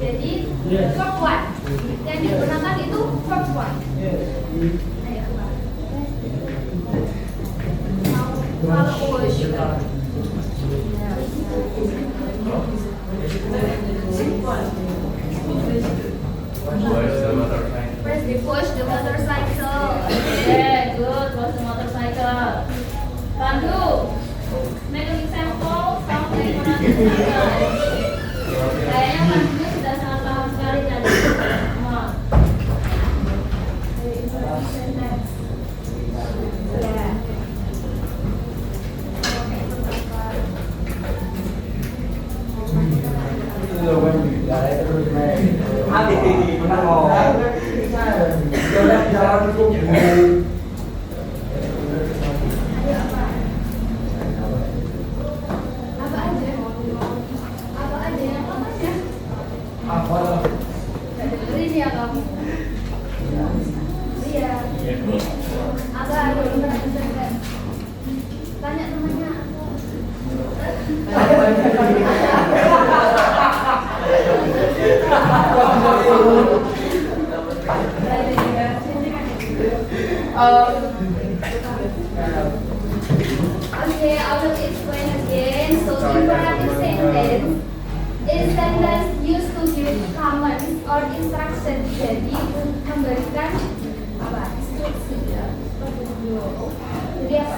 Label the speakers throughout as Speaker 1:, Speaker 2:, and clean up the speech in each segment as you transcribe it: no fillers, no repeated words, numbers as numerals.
Speaker 1: Jadi verb one. Yang digunakan itu verb one. Ayo kalau push. Press the push the motorcycle. Yeah, good. Push the motorcycle. Pandu, make an example. Kamu menggunakan kayaknya Pandu sudah sangat paham sekali tadi. Tanya temannya. Okay, I will explain again. So imperative sentence is sentence used to give commands or instruction. Jadi memberikan apa? Instruksi ya. Jadi apa?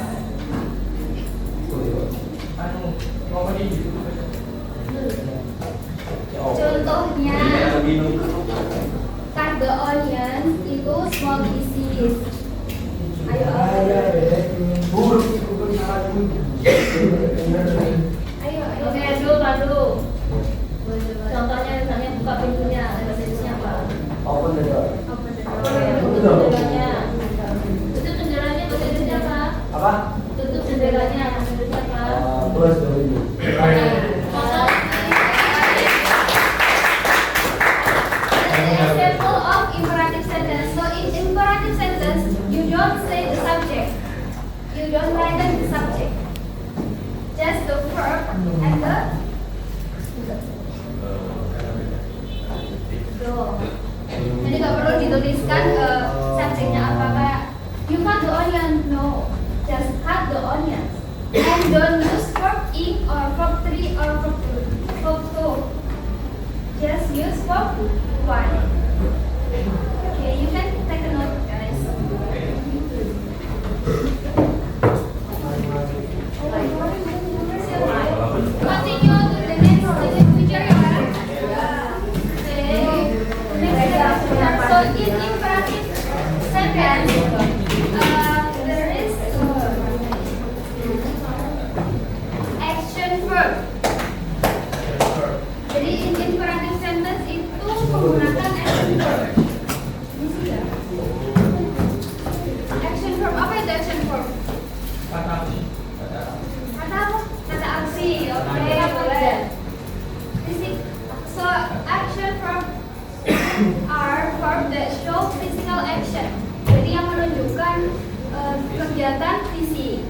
Speaker 1: Contohnya, cut the onions itu small pieces. Ayo. Oke, dulu. Contohnya misalnya buka pintunya, bahasa Inggrisnya apa? Open the door. Tutup jendelanya. Tutup jendelanya bahasa Inggrisnya apa? Apa? Tutup jendelanya bahasa Inggrisnya apa? Close the window. Example of imperative sentence. So in imperative sentence, you don't say the subject. You don't write the subject. Just the verb and the jadi nggak perlu dituliskan subjeknya apa, kayak you cut the onion, no, just cut the onion. And don't use verb in or verb 3 or verb 2. Just use verb 1. Okay, you can take a note, guys. Continue to the next picture, ya kan? So in imperative sentence, there is action verb. Jadi in imperative sentence itu menggunakan action verb. Action verb, apa itu action verb? Kata apa? Kata aksi. Oke, boleh. So action verb are verb that show physical action. Jadi yang menunjukkan kegiatan fisik.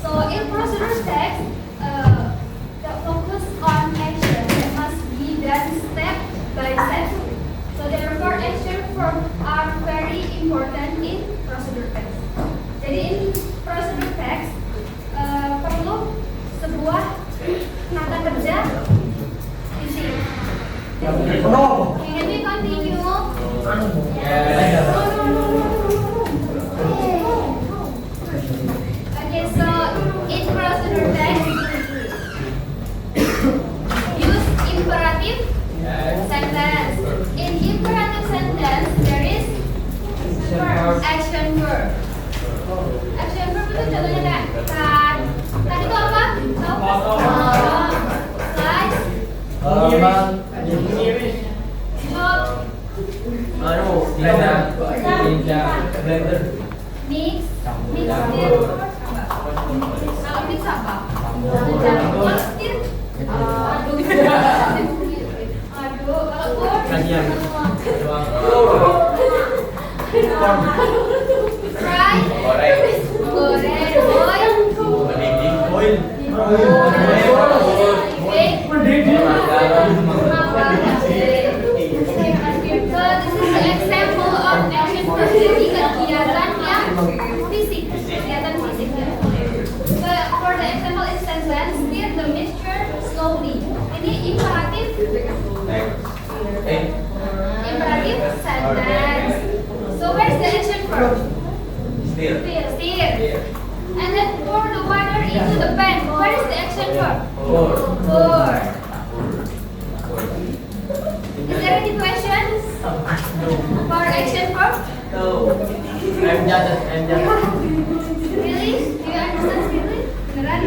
Speaker 1: So in procedure text, the focus on action that must be done step by step. So therefore action verbs are very important in procedure text. Jadi in procedure text perlu sebuah kata kerja fisik. Can we continue? Okay, so in procedure text, use imperative sentence. In imperative sentence, there is action verb. Action verb itu contohnya kayak cut. Cut itu apa? Slice. Blender. Mix. Kalau mix apa? Stir. Aduk. Kalau fry. Goreng. Boil. Imperative sentence. So where's the action verb?
Speaker 2: Steer.
Speaker 1: Steer. And then pour the water into the pan. Where is the action verb?
Speaker 2: Pour.
Speaker 1: Pour. Is there any questions for action verb?
Speaker 2: No. I'm just.
Speaker 1: Really? Do you understand really? Beneran?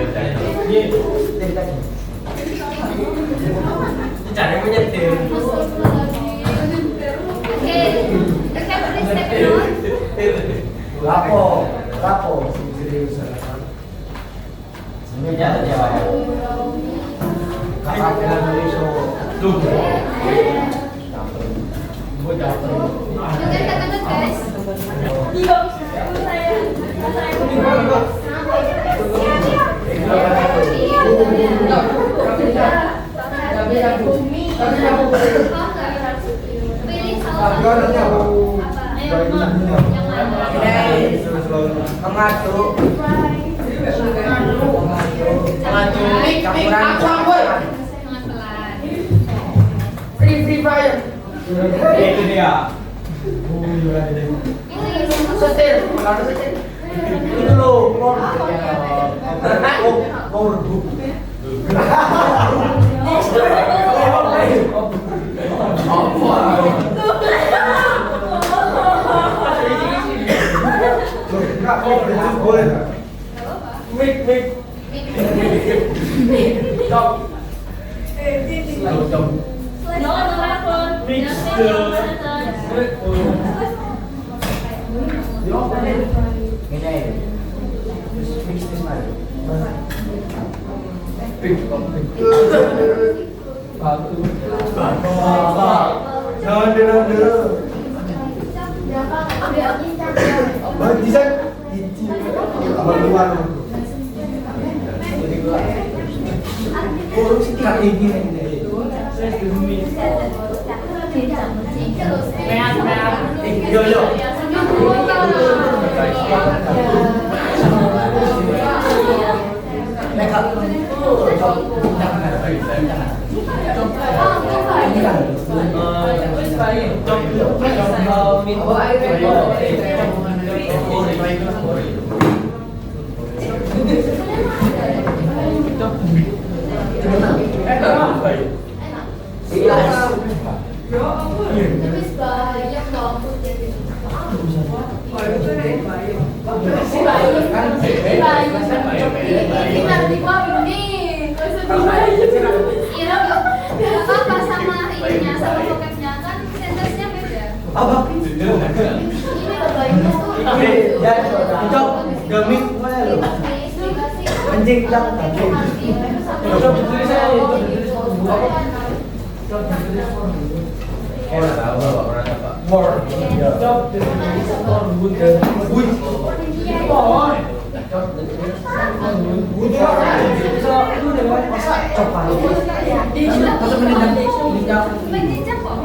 Speaker 2: Cara menyetir.
Speaker 1: Okay. Can please take a note?
Speaker 3: Lapo, seriusan.
Speaker 2: Ya, ya.
Speaker 3: Kakak Indonesia.
Speaker 2: Tuh.
Speaker 3: Gue dapet.
Speaker 1: You can take a note, guys. Pilih salah satu.
Speaker 3: Mengatur. Free fire.
Speaker 2: Itu dia.
Speaker 3: Setir, itu loh, mau rebut. Boleh nggak? Mik. Stop.
Speaker 1: Apa sama ininya sama vocabnya kan sentence-nya beda.
Speaker 3: Apa?
Speaker 1: Ini kebayangnya tuh.
Speaker 3: Ya, cocok. Gemik mana lo? Anjing bilang tadi. Cocok tulisan itu.
Speaker 2: Oh, tahu Bapak pernah apa?
Speaker 3: More. Cocok tulisan wood. Wood. Itu dengan masa coba. Masa menendang.
Speaker 1: Menjejak kok.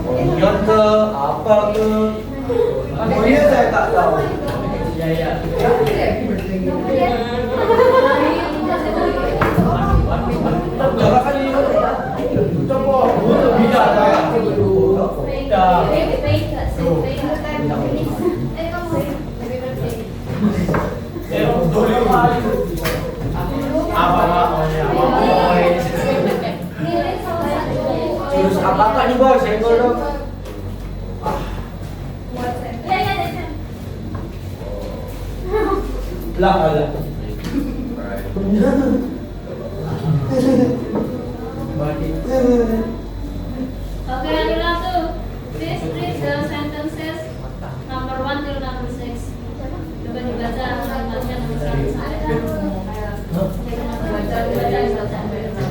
Speaker 3: Kemudian ke apa ke? Kemudian saya tak tahu.
Speaker 2: Ya.
Speaker 3: Coba kan ini. Coba. Tidak ada. Jurus apa kak nih bos? Saya kodok. Lah ada.
Speaker 1: Okay, Anilatu, please read the sentences number 1 till number 6. Coba dibaca kalimatnya nomor 1 sampai 6.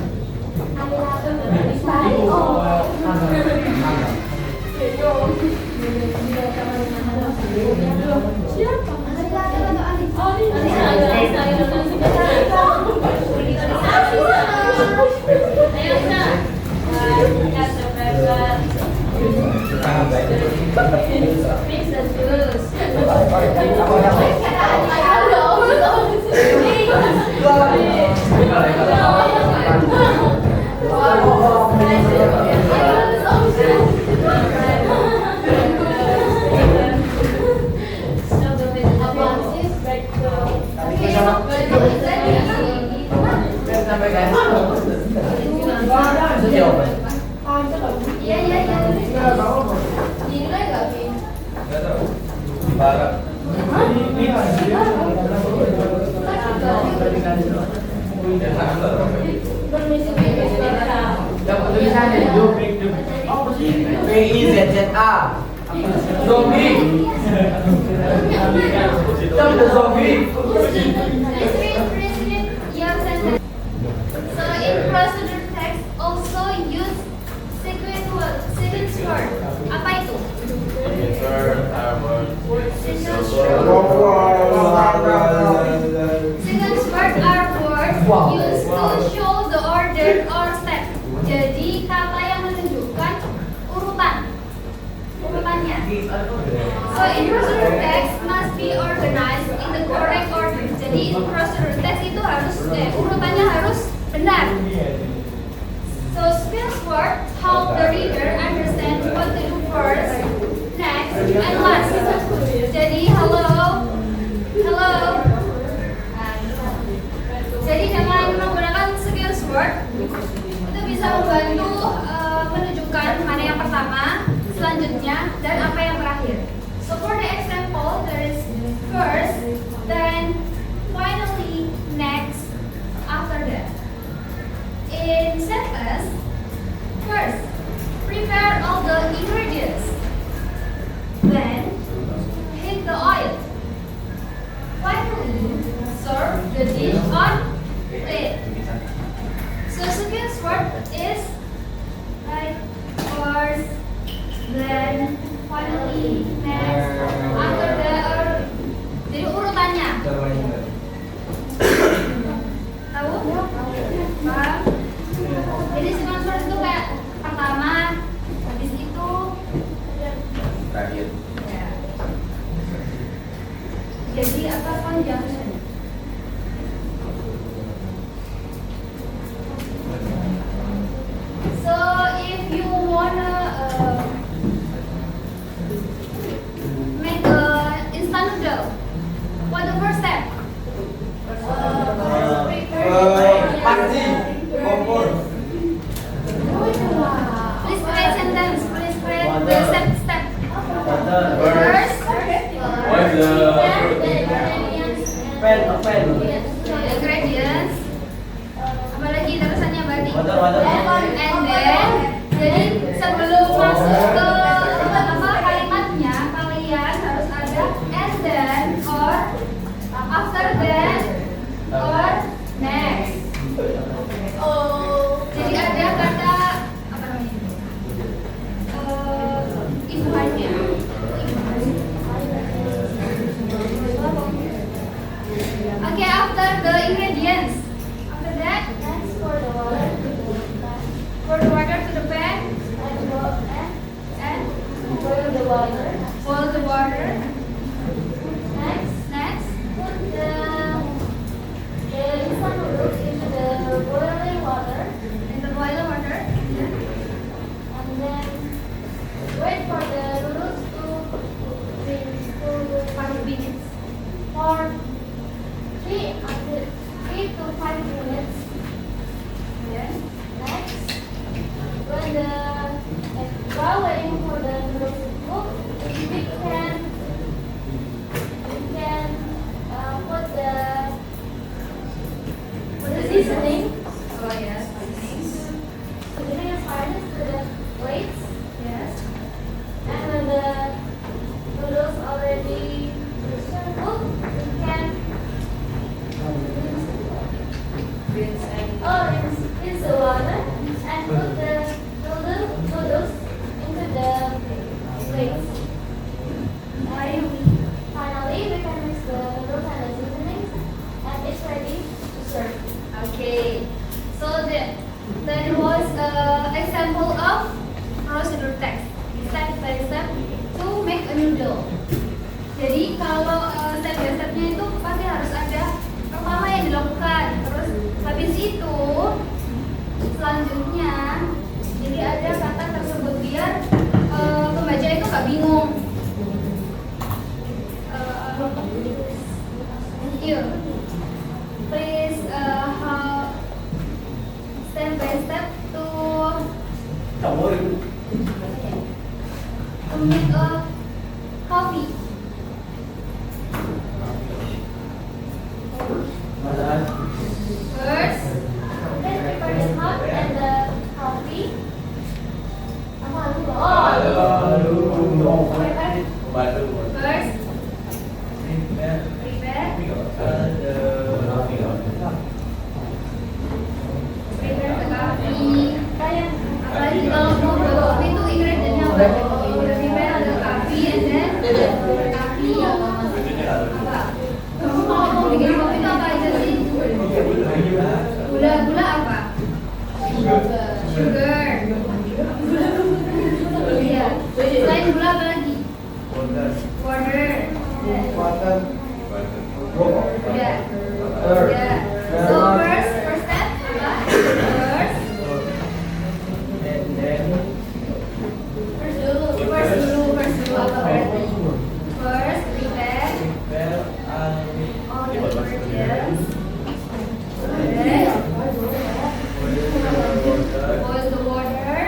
Speaker 1: Iya. Ini lagi gak, Vin?
Speaker 2: Nggak tahu. Barat.
Speaker 3: PIZZA. Zombie. Zombie. Zombie.
Speaker 1: So in procedure text also use sequence word. Apa itu? Sequence word are words used to show the order or step. Jadi kata yang menunjukkan urutannya. So in procedure text must be organized in the correct order. Jadi in procedure text itu harus urutannya harus benar. So skills word help the reader understand what to do first, next, and last. Jadi hello. Jadi dengan menggunakan skills word itu bisa membantu menunjukkan mana yang pertama, selanjutnya, dan apa yang terakhir. So for the example, there is first, then finally, next, after that. In sentence, first, prepare all the ingredients. Then, heat the oil. Finally, serve the dish on plate. So skills word is like first, then, finally, next, after that. Jadi urutannya. Tahu? Paham? Jadi sequence word itu kayak pertama, habis itu
Speaker 2: Terakhir.
Speaker 1: ya. Jadi apa conjunction? So if you wanna make a instant noodle, what the first step?
Speaker 3: Panci. Kompor.
Speaker 1: Please create sentence. Please create the step. First,
Speaker 3: Pen.
Speaker 1: ingredients. Apalagi terusannya berarti.
Speaker 3: Water.
Speaker 1: And then, jadi sebelum masuk ke apa kalimatnya, kalian harus ada and then or after that or next. Jadi ada kata apa namanya? Imbuhannya. Okay, after the ingredients. After that, pour the water to the pan and boil the water. Next, put the instant noodles into the boiling water. And then wait for the noodles to cook 5 minutes. For 3 to 5 minutes. Then next, while waiting for the noodles to cook, we can put the seasoning. Oh yes, seasoning. Seasoning and spices to the plates. Yes. And when the noodles already cooked, we can rinse the water and put the noodles into the plates. step to make a noodle. Jadi kalau step by stepnya itu pasti harus ada pertama yang dilakukan, terus habis itu selanjutnya jadi ada kata tersebut biar pembaca itu nggak bingung. Please how step by step to make a coffee. First, let's prepare the pot and the coffee. First, prepare the coffee. Apalagi kalau mau buat kopi itu ingredientnya apa? Prepare the coffee and then coffee apa? Kamu mau bikin kopi itu apa aja sih? Gula apa? Sugar. Iya. Selain gula apa lagi? Water. Udah. So first step apa? First dulu apa berarti? First prepare all the ingredients. Boil the water.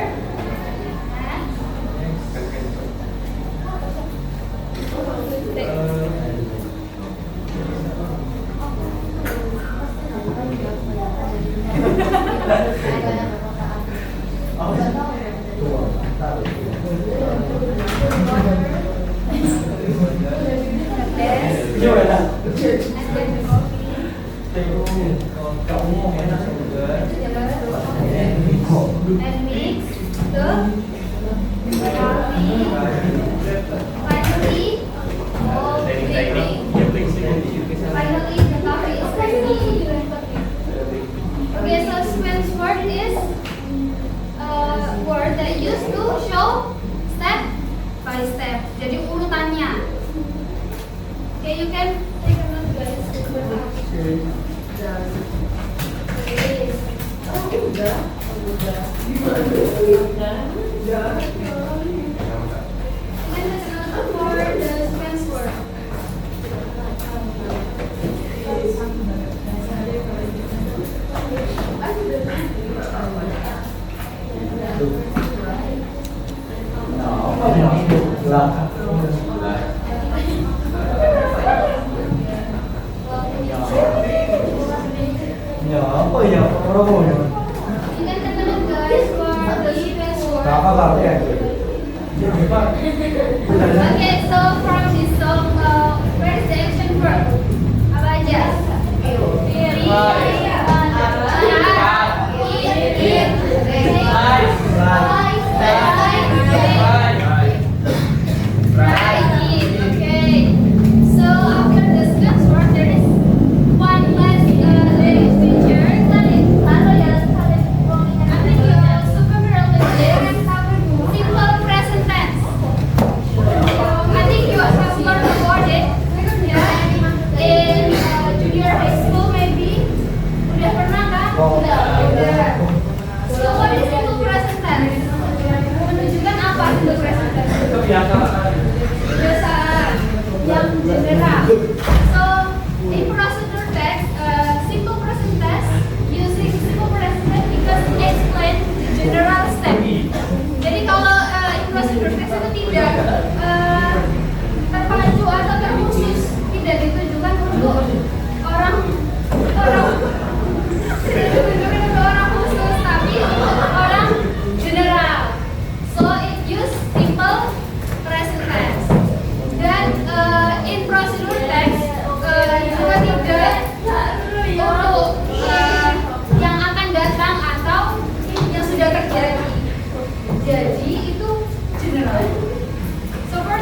Speaker 1: And mix the coffee. Finally, finally the coffee is ready. Okay, so Spen's word is a word that used to show step by step. Jadi urutannya. Okay, you can take a note, guys.
Speaker 3: Ya, apa ya? Orang
Speaker 1: Okay, so from this song, where is the action verb? Apa aja? Okay. So after this next word, there is one last lyric feature. I think you super familiar with simple present tense. I think you have learned about it, yeah, in junior high school maybe. Udah pernah kan? Udah. So what is simple present tense? Menunjukkan apa simple present tense? Kebiasaan yang general. So in procedure text, simple present tense using simple present tense because it explains the general step. Jadi kalau in procedure text itu tidak terpacu atau terkhusus, tidak ditujukan untuk orang tidak ditujukan untuk orang khusus, tapi untuk orang general. So it use simple present tense. Dan in procedure text juga tidak untuk yang akan datang atau yang sudah terjadi. Jadi itu general. So for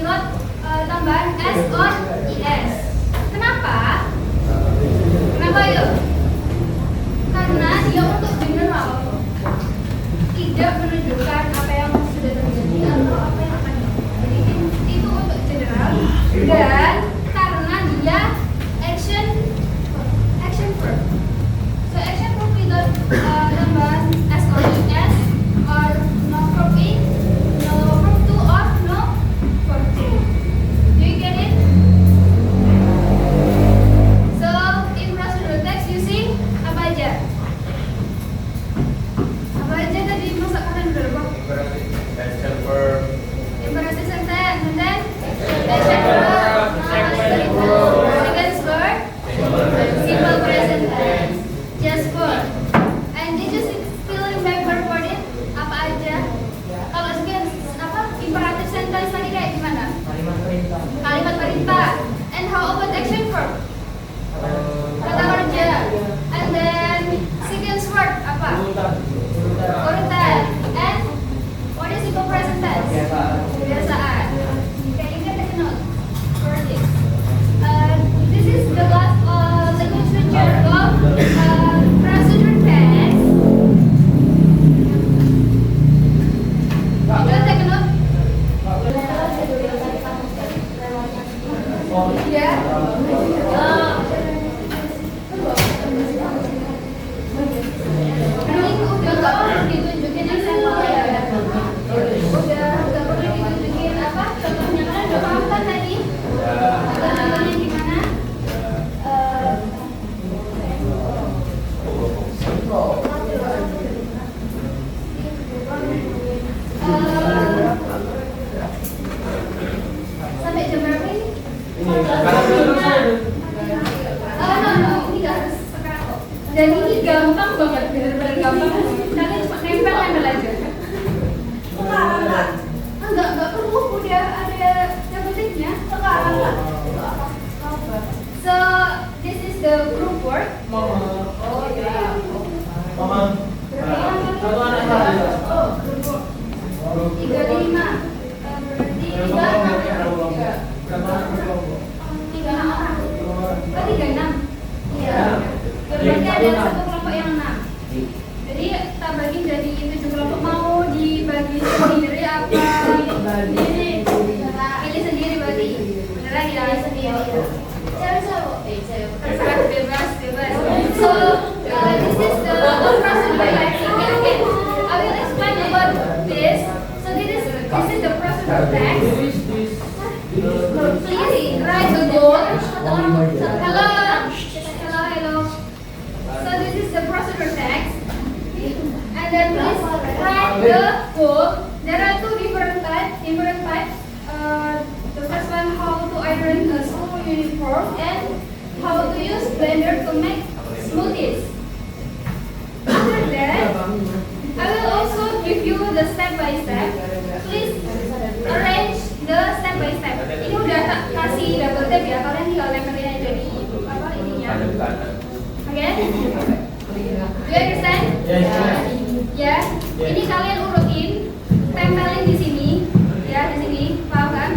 Speaker 1: not tambahan s or es. Kenapa? Kenapa yuk? Karena dia untuk general, tidak menunjukkan apa yang sudah terjadi atau apa yang akan terjadi. Jadi itu untuk general, dan karena dia action verb. So action verb without tambahan s or es, or no verb a, no verb to, or no verb to. Do you get it? So in procedural text you see apa aja? Apa aja tadi masa kalian berapa?
Speaker 2: Action verb.
Speaker 1: Imperative sentence, and then action verb, second verb, simple present tense, just verb. And did you still remember for it? Apa aja? Kalau sekian apa imperative sentence tadi kayak gimana? Kalimat perintah. And how about action verb? Kata kerja. And then sequence word apa? Urutan. And what is simple present tense? Kebiasaan. Okay, you can take a note for this. This is the last language feature of procedure text. You can take a note. Yeah. Ini udah nggak perlu ditunjukin example ya. Udah nggak perlu ditunjukin apa contohnya, kan udah paham kan tadi? Contohnya gimana? Sampai jam berapa ini? No, ini nggak harus sekarang kok. Dan ini gampang banget, bener-bener gampang. Kalian cuma nempel aja. Enggak perlu, udah ada jabatannya. Sekarang lah. So this is the group work. Oh ya.
Speaker 3: Satu anak saya.
Speaker 1: Oh, group work. 35. Berarti 36 orang. Oh, 36. Iya. Berarti ada satu kelompok yang 6. Jadi tak bagi jadi 7 kelompok, mau dibagi sendiri apa? Pilih sendiri berarti. Beneran ya? Pilih sendiri. Terserah, bebas. So this is the procedure text. Okay. I will explain about this. So this is the procedure text. Please write the goal. Hello. So this is the procedure text. And then please write the goal. There are two different types. The first one, how to iron a school uniform, and how to use blender to make smoothies. After that, I will also give you the step by step. Please arrange the step by step. Ini udah tak kasih double tap ya, kalian tinggal tempelin aja di apa ininya. Okay? Do you understand? Ya. Ini kalian urutin, tempelin di sini, ya di sini, paham kan?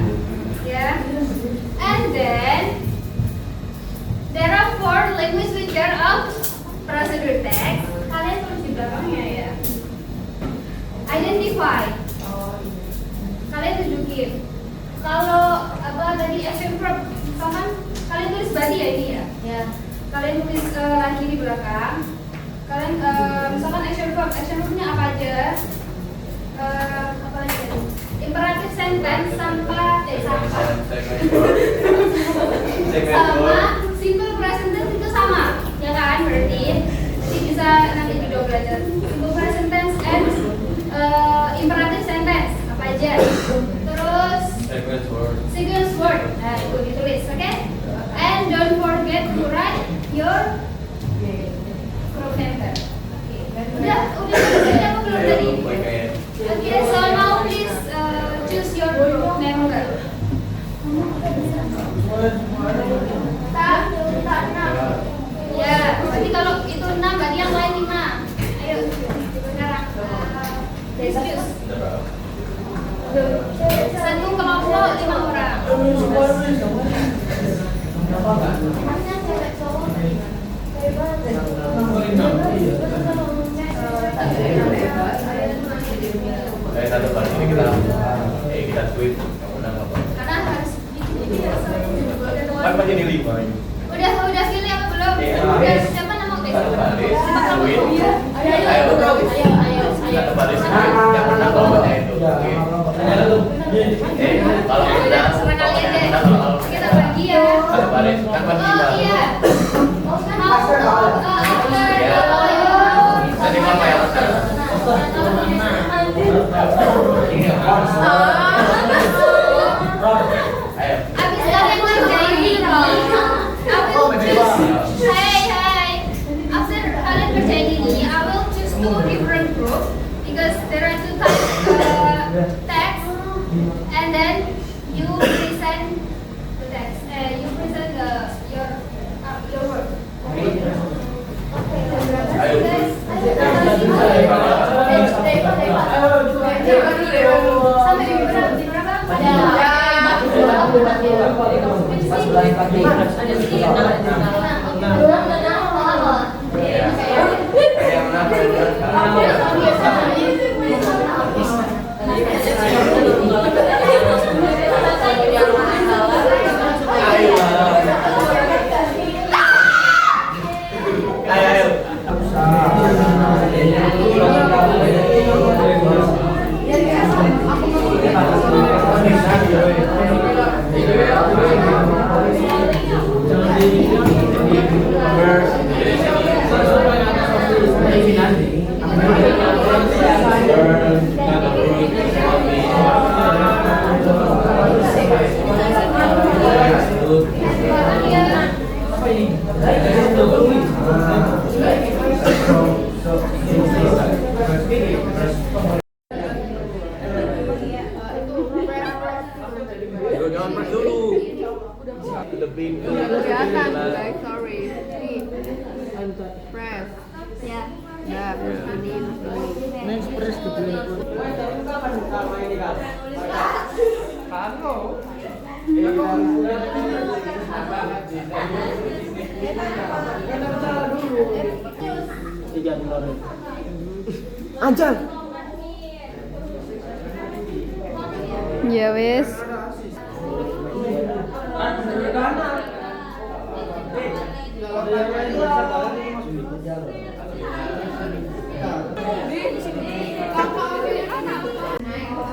Speaker 1: Ya. And then there are 4 language feature of procedure text. Kalian tulis di belakangnya ya. Identify. Kalian tunjukin. Kalau apa tadi action verb, misalkan kalian tulis body ya ini ya. Ya. Kalian tulis lagi di belakang. Kalian misalkan action verbnya apa aja? Apa aja? Imperative sentence sama simple present tense itu sama, ya kan? Berarti jadi bisa nanti video belajar simple present tense and imperative sentence apa aja? Terus sequence word, nah itu ditulis, oke? And don't forget to write your group member. Udah apa belum tadi? Okay, so now please choose your group member. Ya, berarti kalau itu 6, berarti yang lain 5. Ayo, sekarang let's choose. Satu kelompok 5 orang.
Speaker 2: Satu baris ini kita tweet menang apa?
Speaker 1: Karena harus
Speaker 2: Kan aja di 5 ini.
Speaker 1: Udah pilih apa belum?
Speaker 2: Iya.
Speaker 1: Udah siapa nama guys?
Speaker 2: Satu baris, tweet.
Speaker 1: Ayo.
Speaker 2: Satu baris tweet yang menang logonya itu. Oke. Kalau menang,
Speaker 1: Serah kalian deh.
Speaker 2: kalau
Speaker 1: Kita bagi ya.
Speaker 2: satu baris kan pasti
Speaker 1: Oh
Speaker 2: lima.
Speaker 1: iya.
Speaker 2: Ya. Nanti mama yang menang. Ayo.
Speaker 1: Abis kalian ngerjain ini dong. Hai. After kalian kerjain ini, I will choose two different groups because there are two types text, and then you present the text. You present your work.
Speaker 2: Ayo.
Speaker 1: Sampai di berapa?
Speaker 2: Ya. Yang menang jangan press dulu. Lebih
Speaker 4: Kelihatan guys, sorry. Nih, press.
Speaker 1: Ya.
Speaker 4: Ya, ini.
Speaker 3: Next press to play. Anjal.
Speaker 4: Ya wes.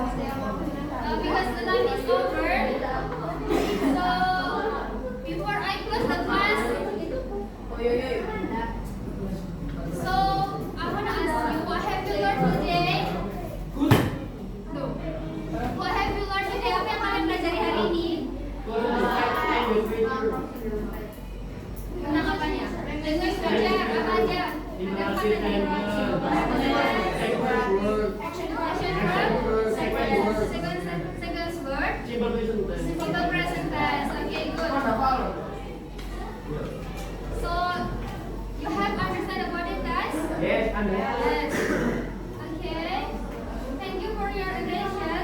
Speaker 1: Because the time is over, so before I close the class, so I wanna ask you, what have you learned today? No. What have you learned today? Apa yang kalian pelajari hari ini? Tentang apanya? Language belajar apa aja? Ada empat tadi. Action verb, seconds word, simple present tense. Okay, good. So you have understand about it, guys?
Speaker 3: Yes,
Speaker 1: Yes. Okay. Thank you for your attention.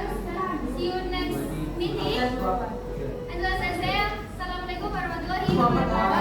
Speaker 1: See you next meeting. And saya, assalamualaikum warahmatullahi wabarakatuh.